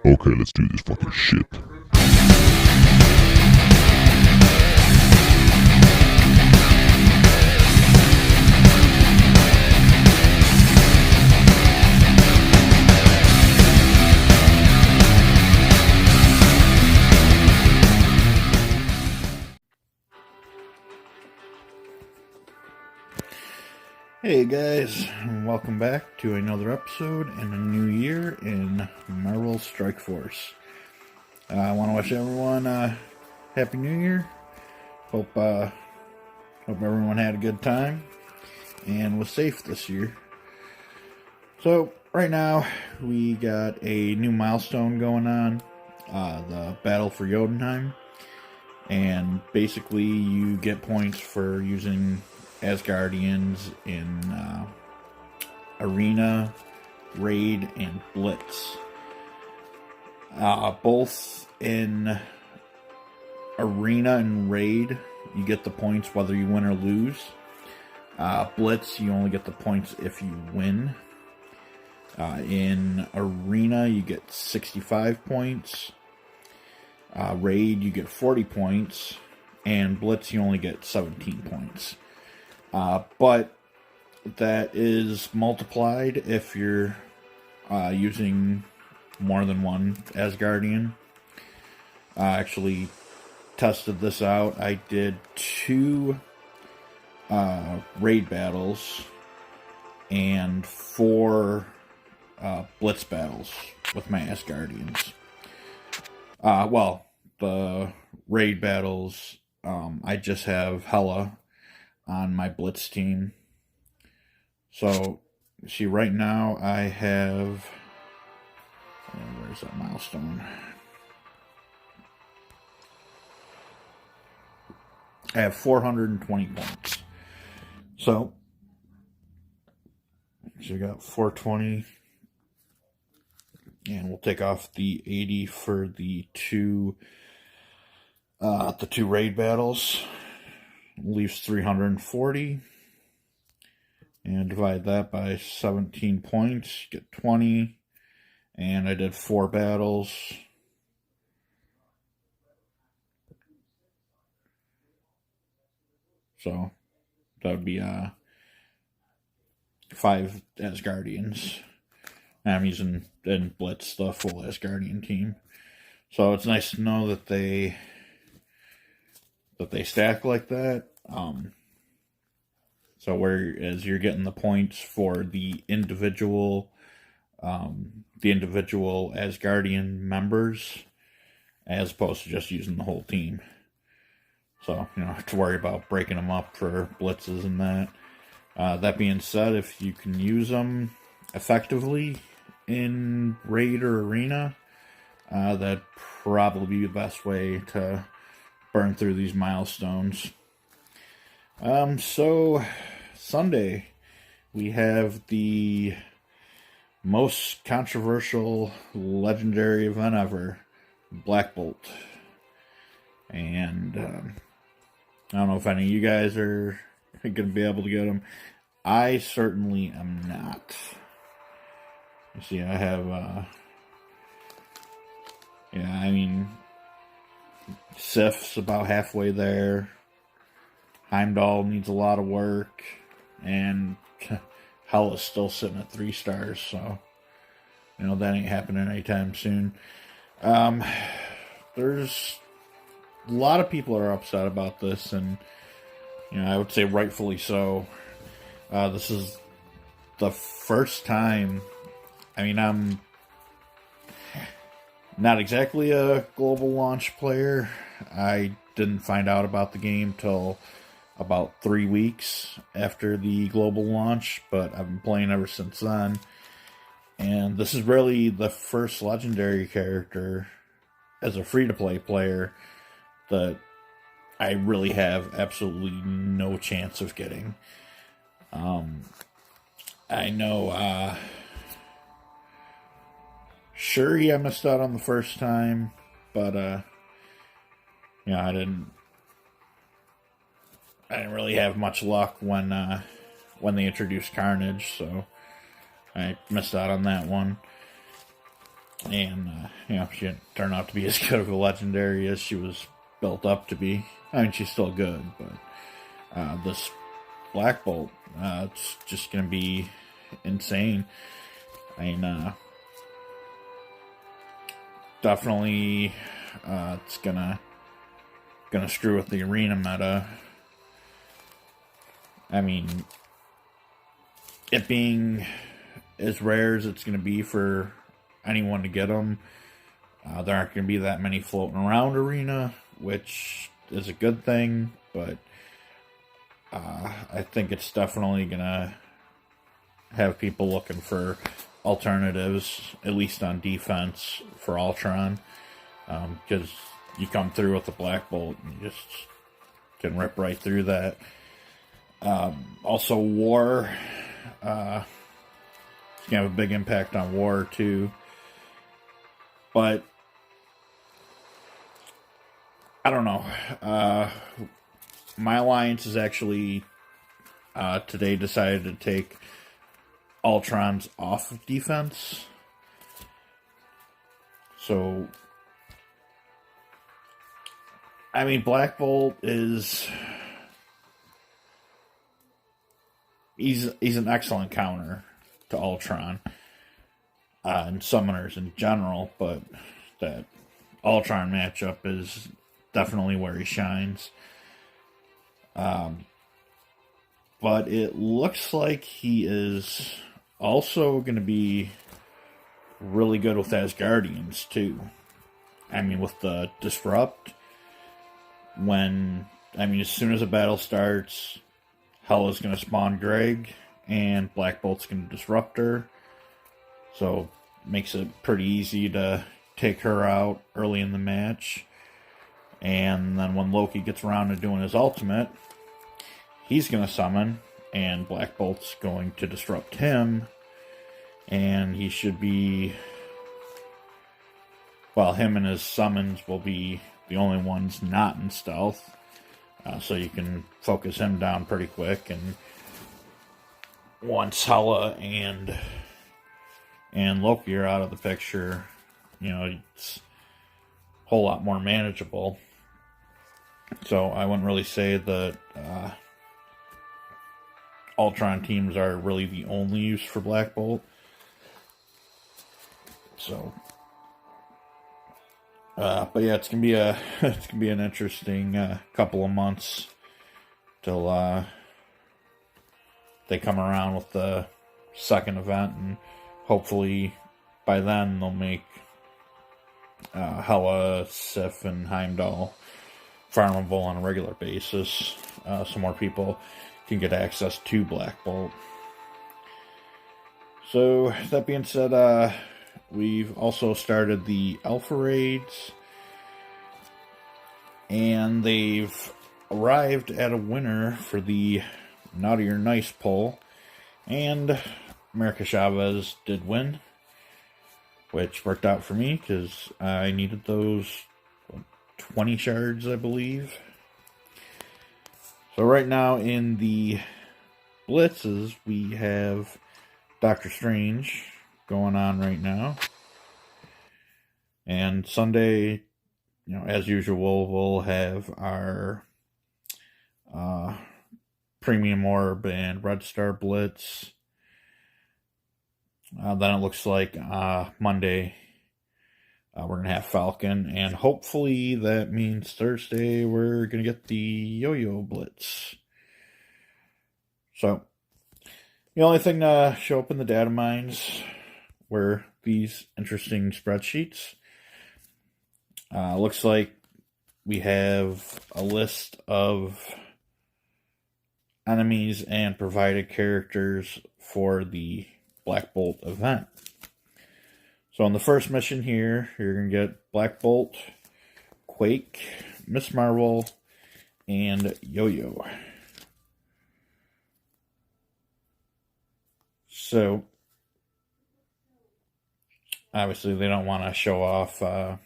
Okay, let's do this fucking shit. Hey guys, and welcome back to another episode and a new year in Marvel Strike Force. I want to wish everyone a Happy New Year. Hope everyone had a good time and was safe this year. So right now we got a new milestone going on, the Battle for Jotunheim, and basically you get points for using Asgardians in Arena, Raid, and Blitz. Both in Arena and Raid, you get the points whether you win or lose. Blitz, you only get the points if you win. In Arena, you get 65 points. Raid, you get 40 points. And Blitz, you only get 17 points. But that is multiplied if you're using more than one Asgardian. I actually tested this out. I did 2 raid battles and 4 blitz battles with my Asgardians. The raid battles, I just have Hela on my blitz team. So, see, right now I have... where's that milestone? I have 420 points. So we got 420. And we'll take off the 80 for the two raid battles. Leaves 340. And divide that by 17 points. Get 20. And I did 4 battles. So that would be 5 Asgardians. I'm using in Blitz the full Asgardian team. So it's nice to know that they stack like that. So whereas you're getting the points for the individual Asgardian members, as opposed to just using the whole team. So you don't have to worry about breaking them up for blitzes and that. That being said, if you can use them effectively in Raid or Arena, that'd probably be the best way to burn through these milestones. So Sunday we have the most controversial legendary event ever, Black Bolt. And I don't know if any of you guys are going to be able to get them. I certainly am not. You see, I have, Sif's about halfway there. Heimdall needs a lot of work. And Hell is still sitting at 3 stars, so, that ain't happening anytime soon. There's a lot of people are upset about this, and, I would say rightfully so. This is the first time. I'm not exactly a global launch player. I didn't find out about the game till about 3 weeks after the global launch, but I've been playing ever since then. And this is really the first legendary character as a free-to-play player that I really have absolutely no chance of getting. I know, Shuri I missed out on the first time, but, I didn't really have much luck when they introduced Carnage, so I missed out on that one. And, she didn't turn out to be as good of a legendary as she was built up to be. I mean, she's still good, but this Black Bolt, it's just going to be insane. I mean, definitely, it's gonna screw with the arena meta. I mean, it being as rare as it's going to be for anyone to get them, there aren't going to be that many floating around arena, which is a good thing, but I think it's definitely going to have people looking for alternatives, at least on defense, for Ultron, because you come through with the Black Bolt and you just can rip right through that. Also, War, it's going to have a big impact on War, too. But, I don't know. My alliance has actually, today decided to take Ultrons off of defense. So, I mean, Black Bolt is... He's an excellent counter to Ultron and summoners in general, but that Ultron matchup is definitely where he shines. But it looks like he is also going to be really good with Asgardians too. I mean, with the Disrupt, as soon as a battle starts, Hela's going to spawn Greg, and Black Bolt's going to disrupt her. So, makes it pretty easy to take her out early in the match. And then when Loki gets around to doing his ultimate, he's going to summon, and Black Bolt's going to disrupt him. And he should be... Well, him and his summons will be the only ones not in stealth. So you can focus him down pretty quick, and once Hela and Loki are out of the picture, it's a whole lot more manageable. So I wouldn't really say that Ultron teams are really the only use for Black Bolt. So, but yeah, it's gonna be an interesting couple of months till they come around with the second event, and hopefully by then they'll make Hela, Sif, and Heimdall farmable on a regular basis, so more people can get access to Black Bolt. So that being said, we've also started the Alpha Raids, and they've arrived at a winner for the Naughty or Nice poll, and America Chavez did win, which worked out for me because I needed those 20 shards, I believe. So right now in the blitzes, we have Doctor Strange going on right now. And Sunday, as usual, we'll have our Premium Orb and Red Star Blitz. Then it looks like Monday we're going to have Falcon, and hopefully that means Thursday we're going to get the Yo-Yo Blitz. So, the only thing to show up in the data mines were these interesting spreadsheets. Looks like we have a list of enemies and provided characters for the Black Bolt event. So on the first mission here, you're going to get Black Bolt, Quake, Miss Marvel, and Yo-Yo. So, obviously they don't want to show off, oh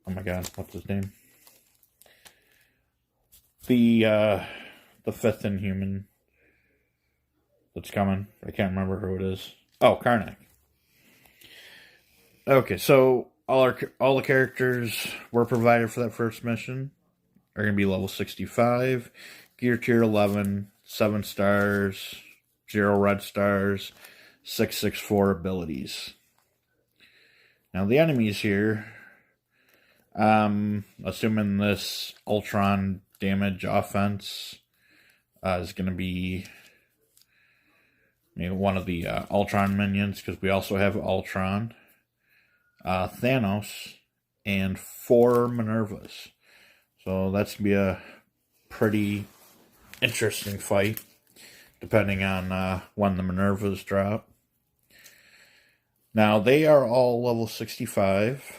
my god, what's his name? The fifth Inhuman that's coming. I can't remember who it is. Oh, Karnak. Okay, so all the characters were provided for that first mission are going to be level 65, gear tier 11, 7 stars, 0 red stars, 664 abilities. Now the enemies here, assuming this Ultron damage offense is going to be maybe one of the Ultron minions, because we also have Ultron, Thanos, and 4 Minervas. So that's going to be a pretty interesting fight, depending on when the Minervas drop. Now, they are all level 65.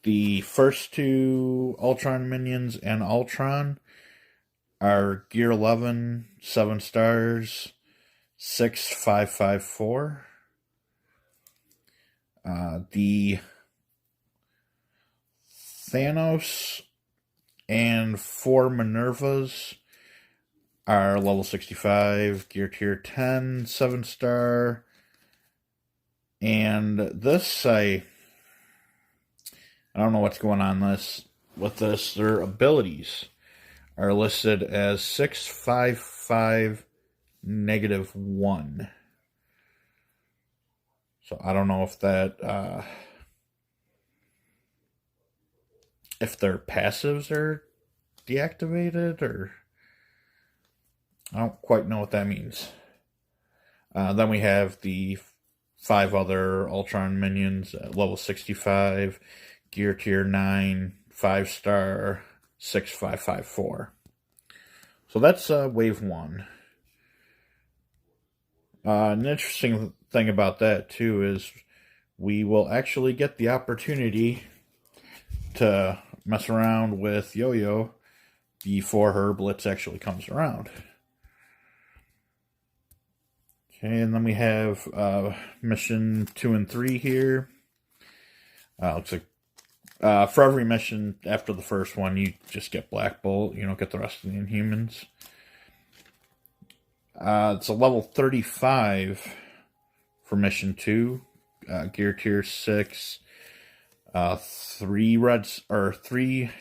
The first 2 Ultron minions and Ultron are gear 11, 7 stars, 6554. The Thanos and 4 Minervas are level 65, gear tier 10, 7 star. And this, I don't know what's going on with this. Their abilities are listed as 655 -1. So I don't know if that if their passives are deactivated, or I don't quite know what that means. Then we have the 5 other Ultron minions at level 65, gear tier 9, 5 star, 6554. So that's wave 1. An interesting thing about that too is we will actually get the opportunity to mess around with Yo-Yo before her blitz actually comes around. Okay, and then we have mission 2 and 3 here. Looks like for every mission after the first one, you just get Black Bolt. You don't get the rest of the Inhumans. It's a level 35 for mission 2, gear tier 6, 3 reds or 3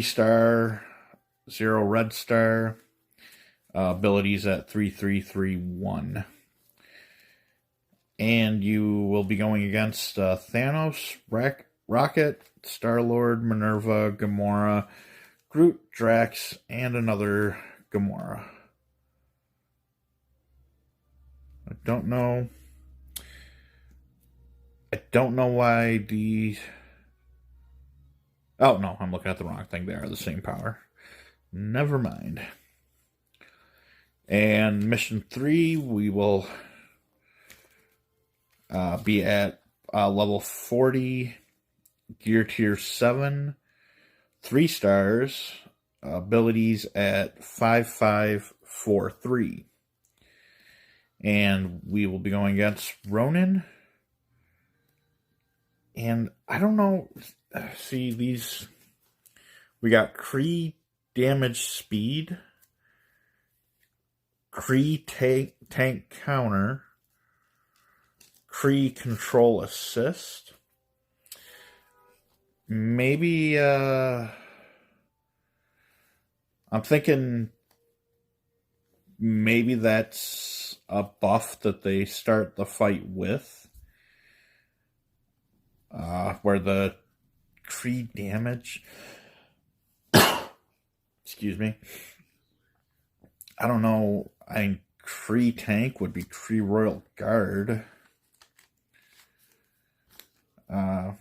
star, 0 red star. Abilities at 3331. And you will be going against Thanos, Rocket, Star-Lord, Minerva, Gamora, Groot, Drax, and another Gamora. I don't know why the... Oh, no, I'm looking at the wrong thing. They are the same power. Never mind. And mission 3, we will be at level 40, gear tier 7, 3 stars, abilities at 5543. And we will be going against Ronin. And I don't know, see these, we got Kree damage speed, Kree tank counter, Kree control assist. Maybe, I'm thinking maybe that's a buff that they start the fight with. Where the Kree damage, excuse me, I don't know. I mean, Kree tank would be Kree Royal Guard. But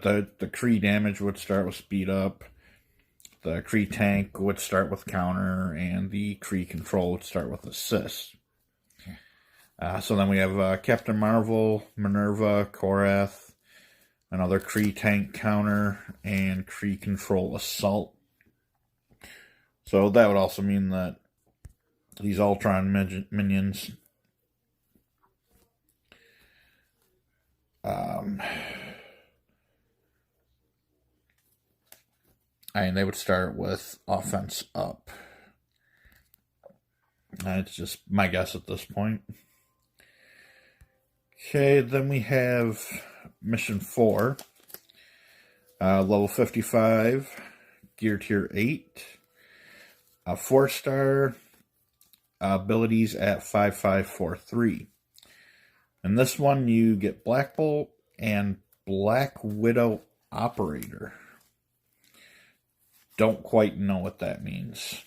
the Kree damage would start with speed up. The Kree tank would start with counter, and the Kree control would start with assist. So then we have Captain Marvel, Minerva, Korath, another Kree tank counter, and Kree control assault. So that would also mean that these Ultron minions and they would start with offense up. It's just my guess at this point. Okay, then we have Mission 4. Level 55, Gear Tier 8. 4-star, abilities at 5543. And this one you get Black Bolt and Black Widow Operator. Don't quite know what that means.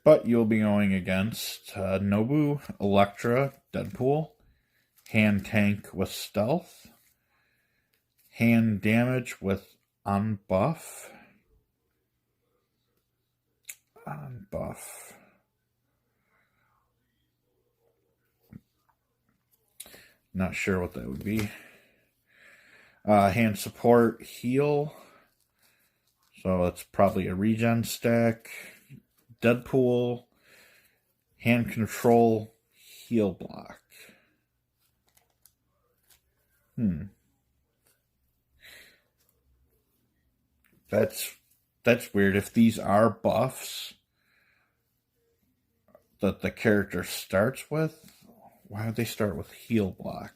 But you'll be going against Nobu, Elektra, Deadpool, hand tank with stealth, hand damage with unbuff. Not sure what that would be. Hand support, heal. So it's probably a regen stack. Deadpool, hand control, heal block. That's weird. If these are buffs that the character starts with, why would they start with heal block?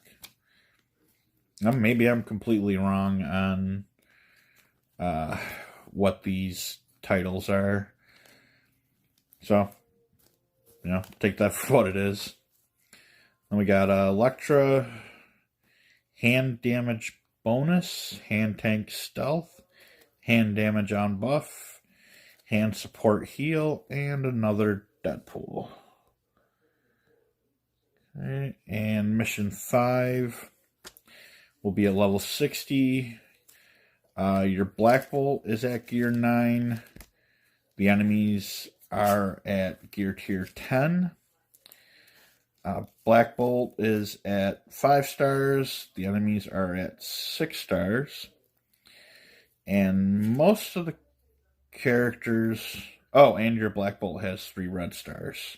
Now, maybe I'm completely wrong on what these titles are. So, take that for what it is. Then we got Elektra, hand damage bonus, hand tank stealth, hand damage on buff, hand support heal, and another Deadpool. Okay, and Mission 5 will be at level 60. Your Black Bolt is at Gear 9. The enemies are at Gear Tier 10. Black Bolt is at 5 stars. The enemies are at 6 stars. And most of the characters... Oh, and your Black Bolt has 3 red stars.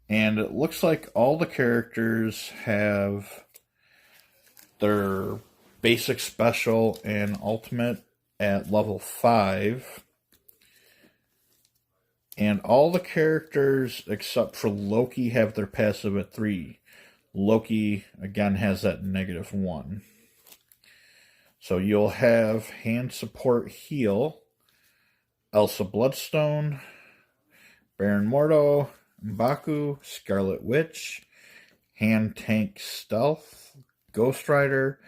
And it looks like all the characters have their basic special and ultimate at level 5. And all the characters except for Loki have their passive at 3. Loki, again, has that -1. So you'll have hand support heal, Elsa Bloodstone, Baron Mordo, M'Baku, Scarlet Witch, hand tank stealth, Ghost Rider,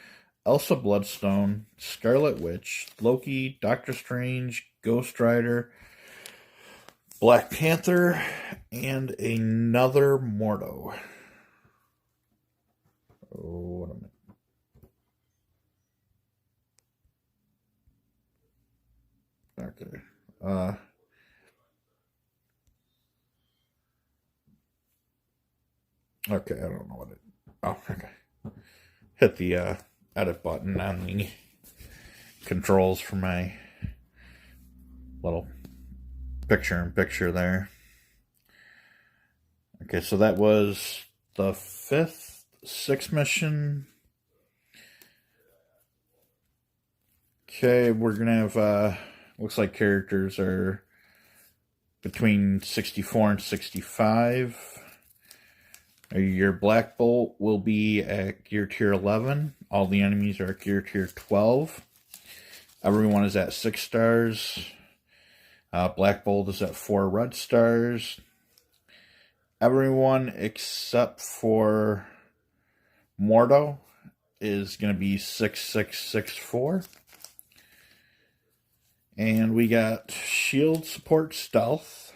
Elsa Bloodstone, Scarlet Witch, Loki, Doctor Strange, Ghost Rider, Black Panther, and another Mordo. Oh, what a minute. Okay. Okay, I don't know what it... Oh, okay. Hit the edit button on the controls for my little picture-in-picture there. Okay, so that was the 6th mission. Okay, we're gonna have, looks like characters are between 64 and 65. Your Black Bolt will be at Gear Tier 11. All the enemies are at Gear Tier 12. Everyone is at 6 stars. Black Bolt is at 4 red stars. Everyone except for Mordo is going to be 6664. And we got shield support stealth,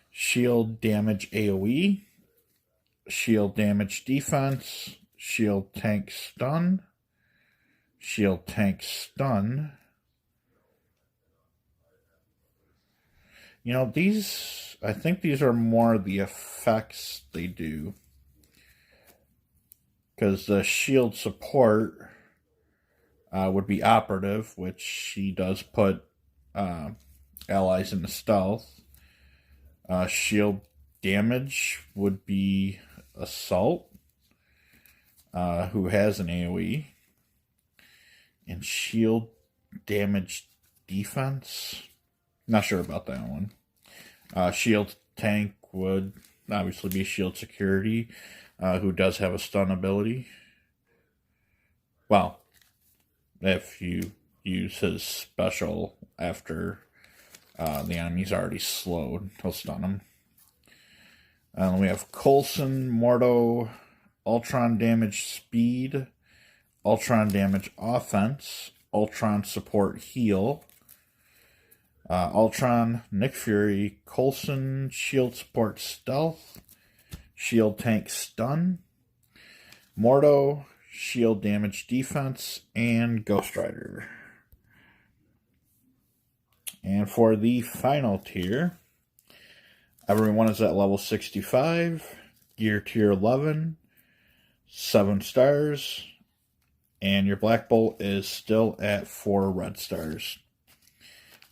shield damage AoE, shield damage defense, shield tank stun, shield tank stun. These, I think these are more the effects they do. Because the shield support would be operative, which she does put allies into stealth. Shield damage would be assault, who has an AoE. And shield damage defense, not sure about that one. Shield tank would obviously be Shield Security, who does have a stun ability. Well, if you use his special after the enemy's already slowed, he'll stun him. We have Coulson, Mordo, Ultron damage speed, Ultron damage offense, Ultron support heal, Ultron, Nick Fury, Coulson, shield support stealth, shield tank stun, Mordo, shield damage defense, and Ghost Rider. And for the final tier, everyone is at level 65, gear tier 11, 7 stars, and your Black Bolt is still at 4 red stars.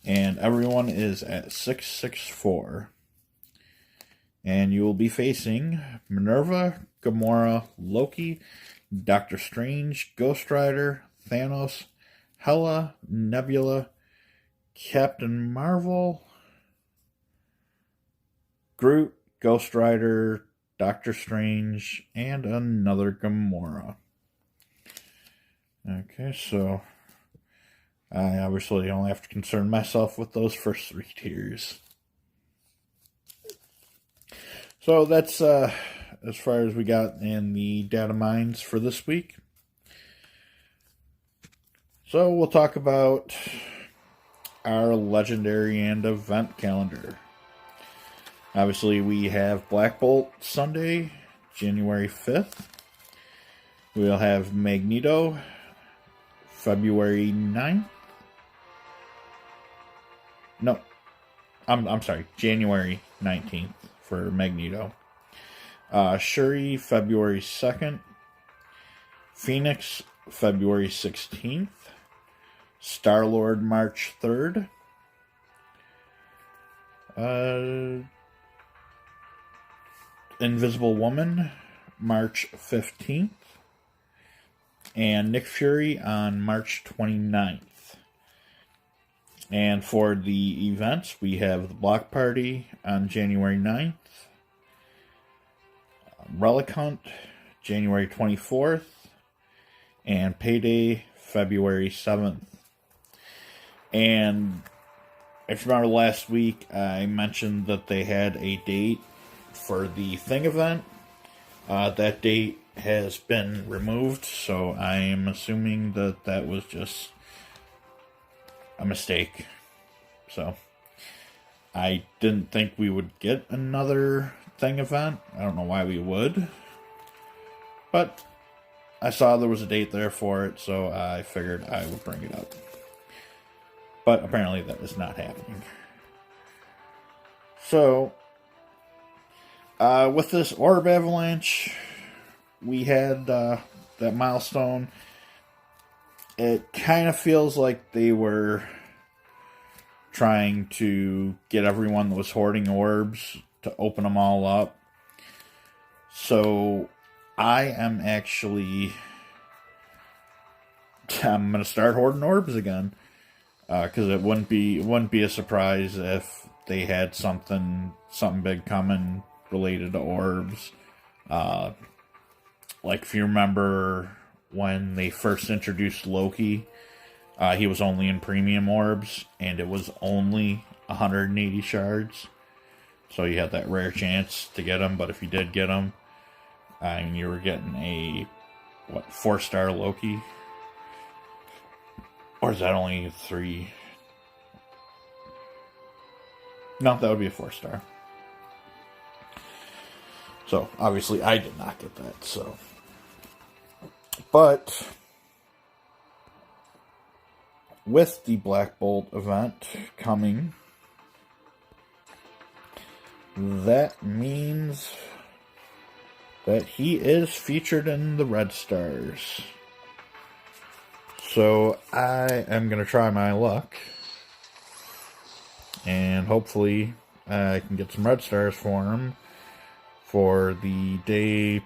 And everyone is at 664. And you will be facing Minerva, Gamora, Loki, Doctor Strange, Ghost Rider, Thanos, Hela, Nebula, Captain Marvel, Groot, Ghost Rider, Doctor Strange, and another Gamora. Okay, so I obviously only have to concern myself with those first 3 tiers. So that's as far as we got in the data mines for this week. So we'll talk about our legendary and event calendar. Obviously, we have Black Bolt Sunday, January 5th. We'll have Magneto, February 9th. No, I'm sorry, January 19th for Magneto. Shuri, February 2nd. Phoenix, February 16th. Star-Lord, March 3rd. Invisible Woman, March 15th. And Nick Fury on March 29th. And for the events, we have the Block Party on January 9th. Relic Hunt, January 24th. And Payday, February 7th. And if you remember last week, I mentioned that they had a date for the Thing event. That date has been removed, so I am assuming that that was just a mistake. So I didn't think we would get another Thing event. I don't know why we would, but I saw there was a date there for it, so I figured I would bring it up. But apparently that is not happening. So with this Orb Avalanche, we had that milestone. It kind of feels like they were trying to get everyone that was hoarding orbs to open them all up. So I am actually... I'm going to start hoarding orbs again. Because it wouldn't be a surprise if they had something big coming related to orbs. Like if you remember when they first introduced Loki, he was only in premium orbs, and it was only 180 shards. So you had that rare chance to get him, but if you did get him, you were getting a 4-star Loki. Or is that only 3? No, that would be a 4-star. So, obviously, I did not get that, so. But with the Black Bolt event coming, that means that he is featured in the Red Stars. So I am going to try my luck, and hopefully I can get some red stars for him for the day,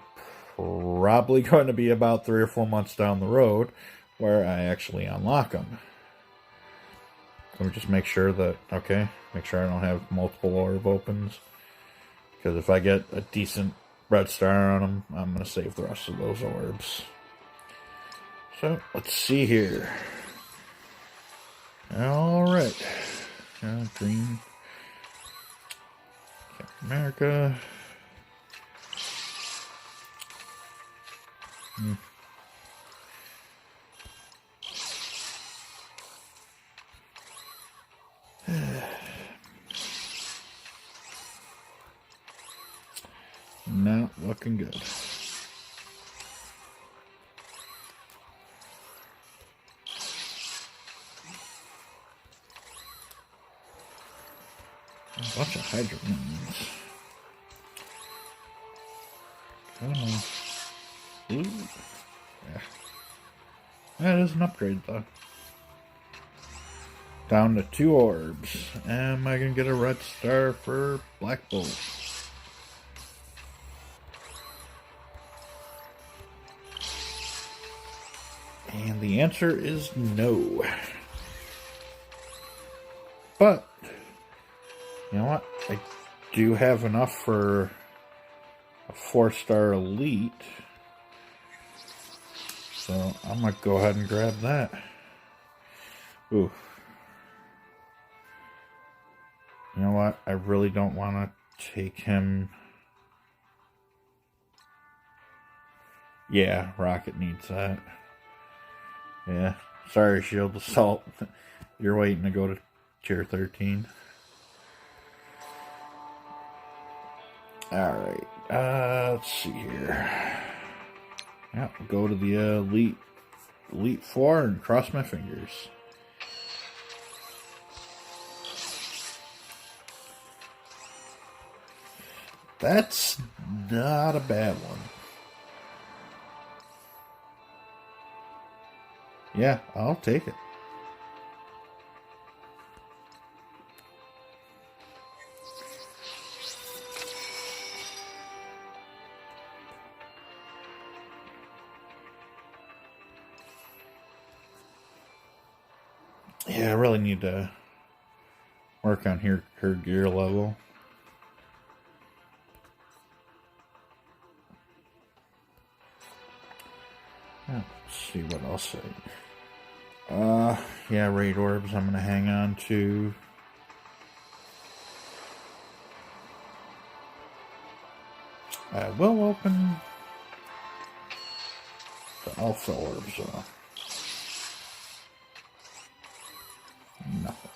probably going to be about 3 or 4 months down the road, where I actually unlock them. Let me just make sure that, okay, make sure I don't have multiple orb opens, Because if I get a decent red star on them, I'm going to save the rest of those orbs. So, let's see here. Alright. Green. Captain America. Not looking good. A bunch of Hydra minions. Come on. Ooh. Yeah. That is an upgrade, though. Down to 2 orbs. Am I going to get a red star for Black Bolt? And the answer is no. But, you know what? I do have enough for a 4-star elite. So I'm going to go ahead and grab that. Ooh. You know what? I really don't want to take him. Yeah, Rocket needs that. Yeah. Sorry, Shield Assault. You're waiting to go to tier 13. Alright. Let's see here. Yeah, we'll go to the Elite 4 and cross my fingers. That's not a bad one. Yeah, I'll take it. Yeah, I really need to work on her gear level. Let's see what else yeah, raid orbs I'm gonna hang on to. I will open the alpha orbs though. Nothing.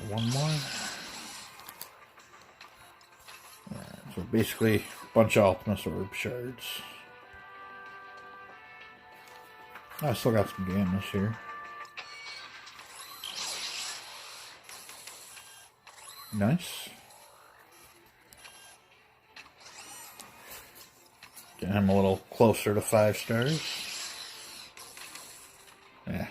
One more. So basically, a bunch of Optimus Orb shards. I still got some gammas here. Nice. Get him a little closer to 5 stars. Yeah.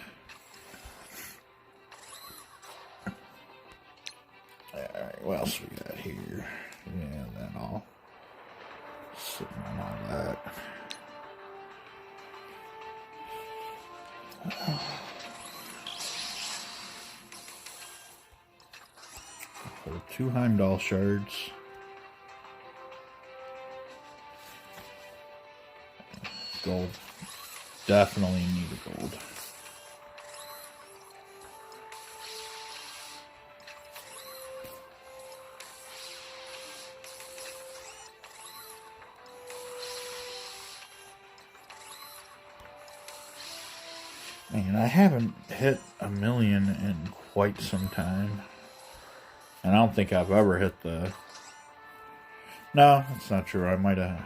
Alright, what else we got here? Yeah, that all. Sitting on all that. Hold 2 Heimdall shards. Gold. Definitely need a gold. Man, I haven't hit 1 million in quite some time. And I don't think I've ever hit the... No, that's not true. I might have...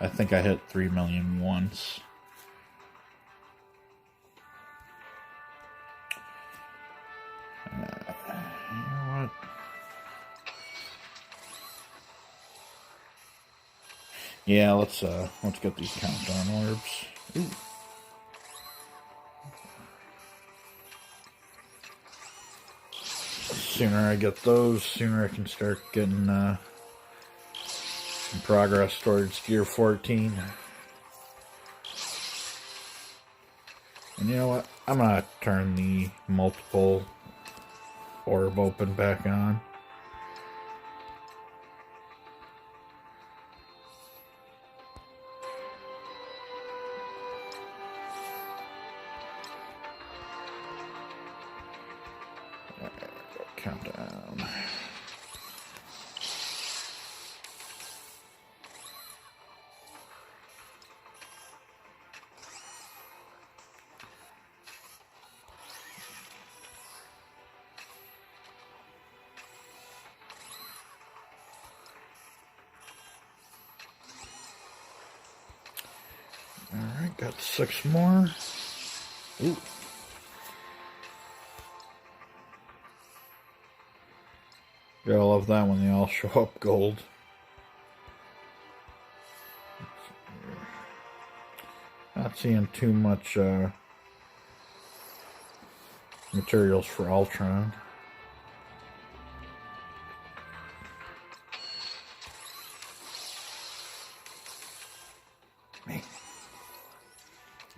I think I hit 3 million once. You know what? Yeah, let's get these countdown orbs. Ooh. Sooner I get those, sooner I can start getting some progress towards Gear 14. And you know what? I'm going to turn the multiple orb open back on. Countdown. Alright, got 6 more. Ooh. Gotta love that when they all show up gold. Not seeing too much materials for Ultron. Man.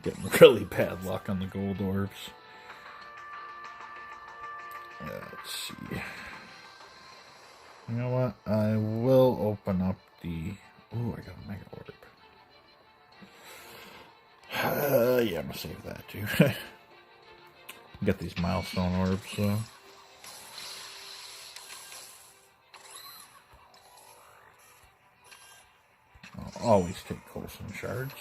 Getting really bad luck on the gold orbs. Let's see. You know what? I will open up the... Ooh, I got a mega orb. Yeah, I'm gonna save that too. Got these milestone orbs, so... I'll always take Coulson shards.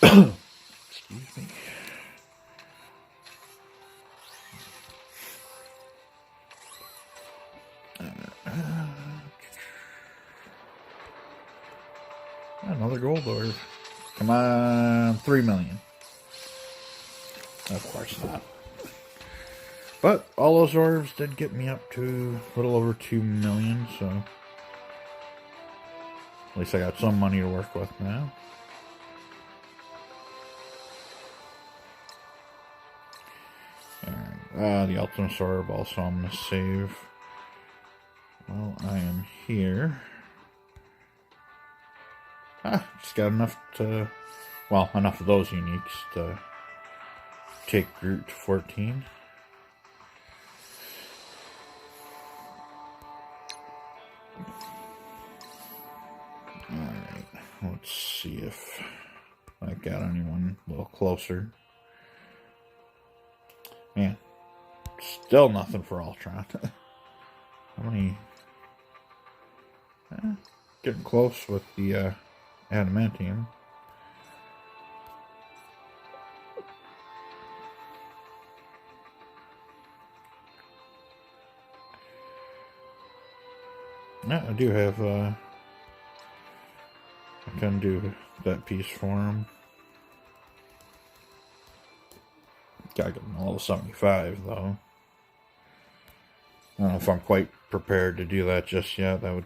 Excuse me. Another gold orb. Come on, 3 million. Of course not. But all those orbs did get me up to a little over 2 million, so at least I got some money to work with now. The Ultimate Orb also I'm going to save. Well, I am here. Just got enough to, well, enough of those uniques to take Groot to 14. Alright, let's see if I got anyone a little closer. Man, still nothing for Ultron. How many? Getting close with the adamantium. Yeah, I do have, I can do that piece for him. Gotta get him level 75, though. I don't know if I'm quite prepared to do that just yet. That would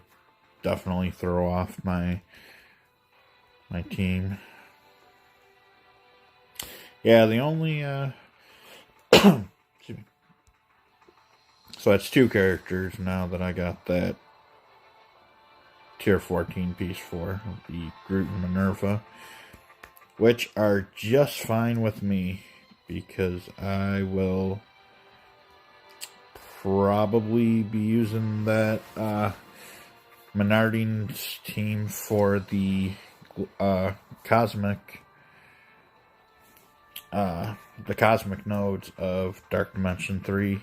definitely throw off my team. Yeah, the only, excuse me. So that's 2 characters now that I got that tier 14 piece for, the Groot and Minerva, which are just fine with me because I will probably be using that Menarding's team for the cosmic nodes of Dark Dimension 3.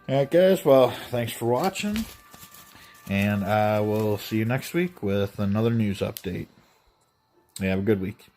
Alright guys, well, thanks for watching, and I will see you next week with another news update. Have a good week.